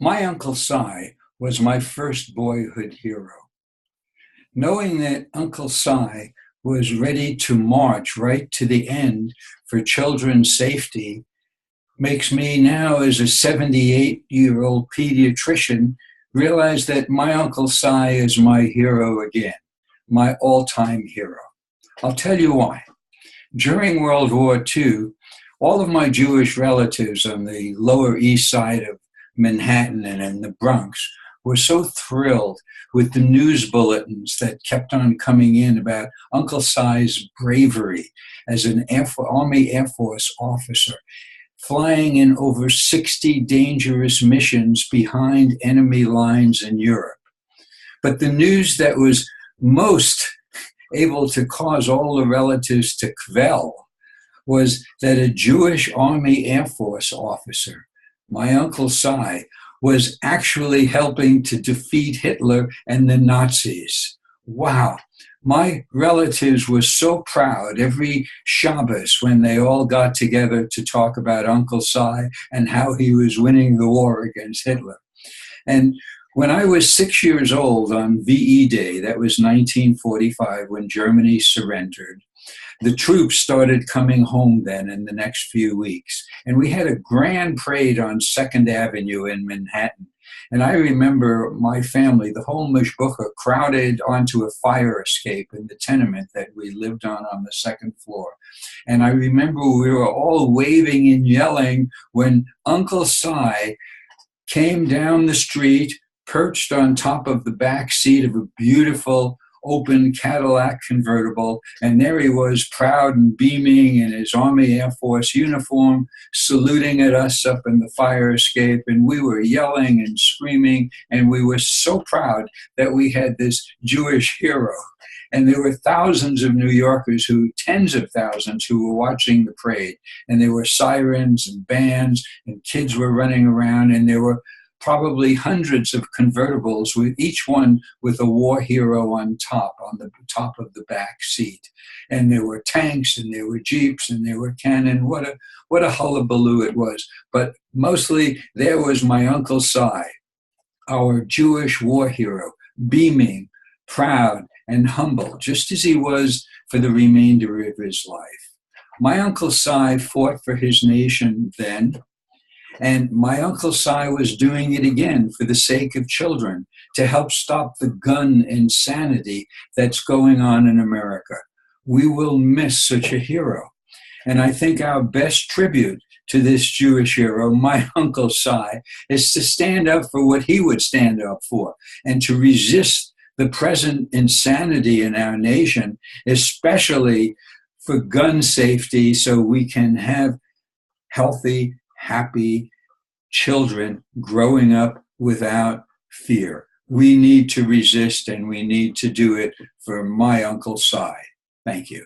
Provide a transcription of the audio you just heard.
My Uncle Si was my first boyhood hero. Knowing that Uncle Si was ready to march right to the end for children's safety makes me now, as a 78-year-old pediatrician, realize that my Uncle Si is my hero again, my all-time hero. I'll tell you why. During World War II, all of my Jewish relatives on the Lower East Side of Manhattan and in the Bronx were so thrilled with the news bulletins that kept on coming in about Uncle Si's bravery as an Army Air Force officer, flying in over 60 dangerous missions behind enemy lines in Europe. But the news that was most able to cause all the relatives to quell was that a Jewish Army Air Force officer, my Uncle Si, was actually helping to defeat Hitler and the Nazis. Wow. My relatives were so proud every Shabbos when they all got together to talk about Uncle Si and how he was winning the war against Hitler. And when I was 6 years old on VE Day, that was 1945, when Germany surrendered, the troops started coming home then in the next few weeks. And we had a grand parade on 2nd Avenue in Manhattan. And I remember my family, the whole mishbucha, crowded onto a fire escape in the tenement that we lived on the second floor. And I remember we were all waving and yelling when Uncle Si came down the street, perched on top of the back seat of a beautiful open Cadillac convertible, and there he was, proud and beaming in his Army Air Force uniform, saluting at us up in the fire escape, and we were yelling and screaming, and we were so proud that we had this Jewish hero. And there were thousands of New Yorkers, tens of thousands, who were watching the parade, and there were sirens and bands, and kids were running around, and there were probably hundreds of convertibles, with each one with a war hero on the top of the back seat. And there were tanks, and there were jeeps, and there were cannon. What a hullabaloo it was. But mostly there was my Uncle Si, our Jewish war hero, beaming, proud, and humble, just as he was for the remainder of his life. My Uncle Si fought for his nation then, and my Uncle Si was doing it again for the sake of children, to help stop the gun insanity that's going on in America. We will miss such a hero. And I think our best tribute to this Jewish hero, my Uncle Si, is to stand up for what he would stand up for, and to resist the present insanity in our nation, especially for gun safety, so we can have healthy, happy children growing up without fear. We need to resist, and we need to do it for my Uncle Si. Thank you.